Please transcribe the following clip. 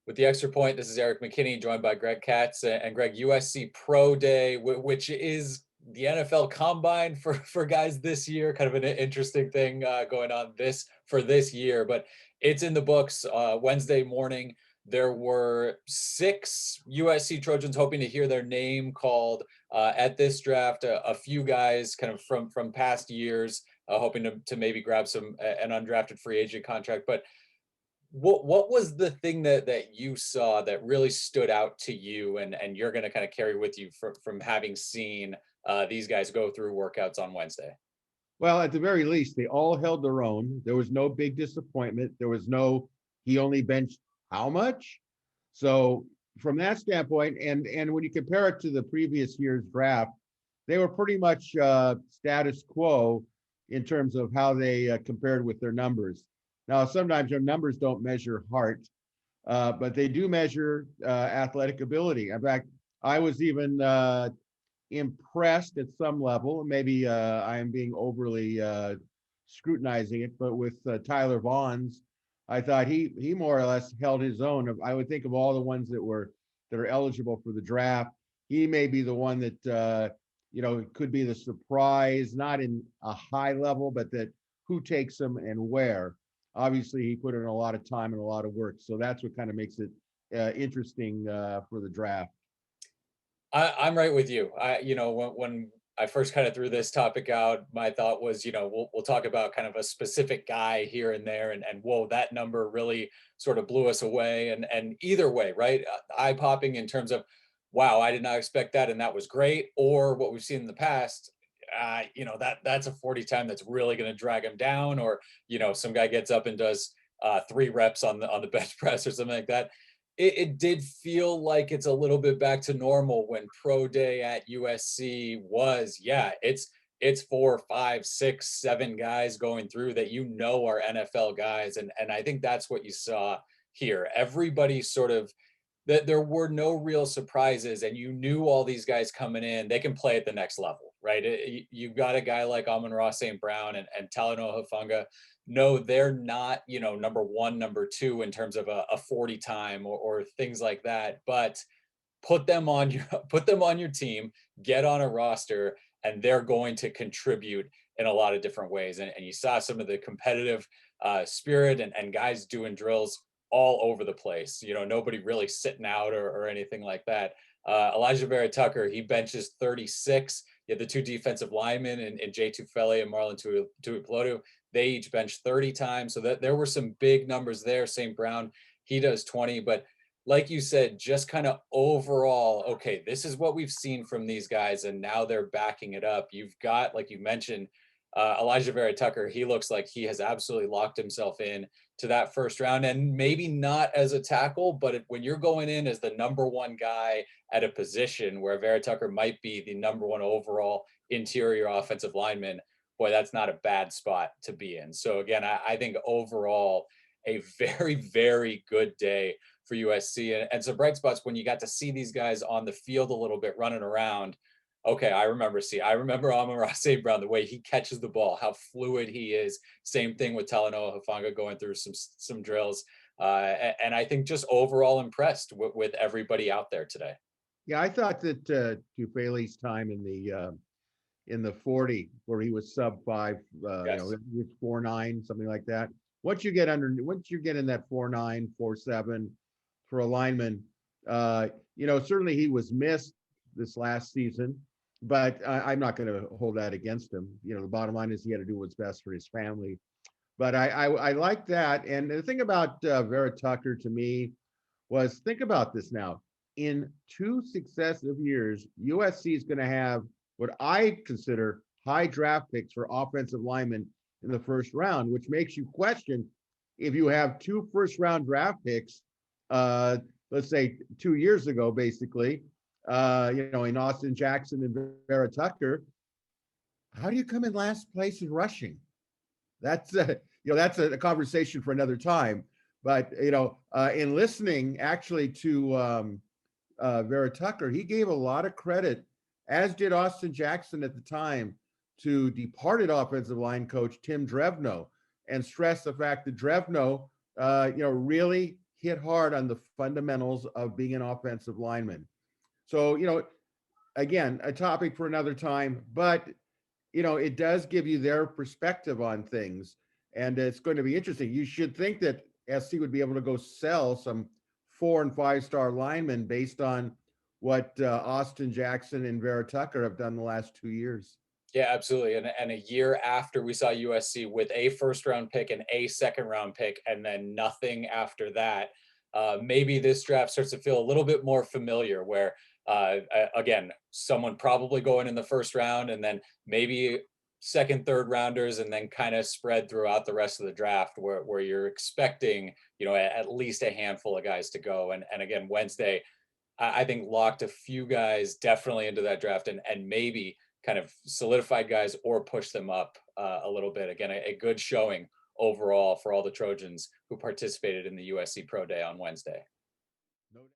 With the extra point, this is Erik McKinney, joined by Greg Katz and Greg. USC Pro Day, which is the NFL Combine for guys this year. Kind of an interesting thing going on this year, but it's in the books. Wednesday morning, there were 6 USC Trojans hoping to hear their name called at this draft. A few guys, kind of from past years, hoping to maybe grab an undrafted free agent contract, but. What was the thing that you saw that really stood out to you and you're going to kind of carry with you from having seen these guys go through workouts on Wednesday? Well, at the very least, they all held their own. There was no big disappointment. There was no, he only benched how much? So from that standpoint, and when you compare it to the previous year's draft, they were pretty much status quo in terms of how they compared with their numbers. Now, sometimes your numbers don't measure heart, but they do measure athletic ability. In fact, I was even impressed at some level. Maybe I am being overly scrutinizing it, but with Tyler Vaughn's, I thought he more or less held his own. I would think of all the ones that are eligible for the draft, he may be the one that could be the surprise, not in a high level, but that who takes him and where. Obviously, he put in a lot of time and a lot of work, so that's what kind of makes it interesting for the draft. I'm right with you. When I first kind of threw this topic out, my thought was, we'll talk about kind of a specific guy here and there, and whoa, that number really sort of blew us away. And either way, right? Eye popping in terms of, wow, I did not expect that, and that was great. Or what we've seen in the past, that's a 40 time that's really going to drag him down. Or some guy gets up and does 3 reps on the bench press or something like that. It did feel like it's a little bit back to normal when pro day at USC was, yeah, it's 4, 5, 6, 7 guys going through that are NFL guys. And I think that's what you saw here. Everybody sort of that there were no real surprises, and you knew all these guys coming in, they can play at the next level, right? You've got a guy like Amon-Ra St. Brown and Talanoa Hufanga. No, they're not, number 1, number 2 in terms of a 40 time or things like that. But put them on your team, get on a roster, and they're going to contribute in a lot of different ways. And you saw some of the competitive spirit and guys doing drills all over the place. Nobody really sitting out or anything like that. Elijah Vera Tucker, he benches 36. You have the 2 defensive linemen in Jay Tufele and Marlon Tuipulotu. They each bench 30 times. So that there were some big numbers there. St. Brown, he does 20. But like you said, just kind of overall, okay, this is what we've seen from these guys, and now they're backing it up. You've got, like you mentioned, Elijah Vera Tucker. He looks like he has absolutely locked himself in to that first round, and maybe not as a tackle, but when you're going in as the number 1 guy at a position where Vera Tucker might be the number 1 overall interior offensive lineman, boy, that's not a bad spot to be in. So again, I think overall a very, very good day for USC, and some bright spots when you got to see these guys on the field a little bit running around. Okay, I remember Amon-Ra St. Brown, the way he catches the ball, how fluid he is. Same thing with Talanoa Hufanga going through some drills. And I think just overall impressed with everybody out there today. Yeah, I thought that Tufele's time in the 40, where he was sub 5, Yes. he was 4.9, something like that. Once you get in that 4.9, 4.7 for a lineman, certainly he was missed this last season, but I'm not going to hold that against him. The bottom line is he had to do what's best for his family. But I like that. And the thing about Vera Tucker to me was, think about this now. In 2 successive years, USC is going to have what I consider high draft picks for offensive linemen in the first round, which makes you question, if you have 2 first-round draft picks, let's say 2 years ago, basically, in Austin Jackson and Vera Tucker, how do you come in last place in rushing? That's that's a conversation for another time. But in listening actually to Vera Tucker, he gave a lot of credit, as did Austin Jackson at the time, to departed offensive line coach Tim Drevno, and stressed the fact that Drevno, really hit hard on the fundamentals of being an offensive lineman. So, again, a topic for another time, but it does give you their perspective on things. And it's going to be interesting. You should think that SC would be able to go sell some 4 and 5 star linemen based on what Austin Jackson and Vera Tucker have done the last 2 years. Yeah, absolutely. And a year after we saw USC with a first round pick and a second round pick, and then nothing after that, maybe this draft starts to feel a little bit more familiar where, again, someone probably going in the first round and then maybe second, third rounders, and then kind of spread throughout the rest of the draft where you're expecting, at least a handful of guys to go. And again, Wednesday, I think locked a few guys definitely into that draft and maybe kind of solidified guys or push them up a little bit. Again, a good showing overall for all the Trojans who participated in the USC Pro Day on Wednesday.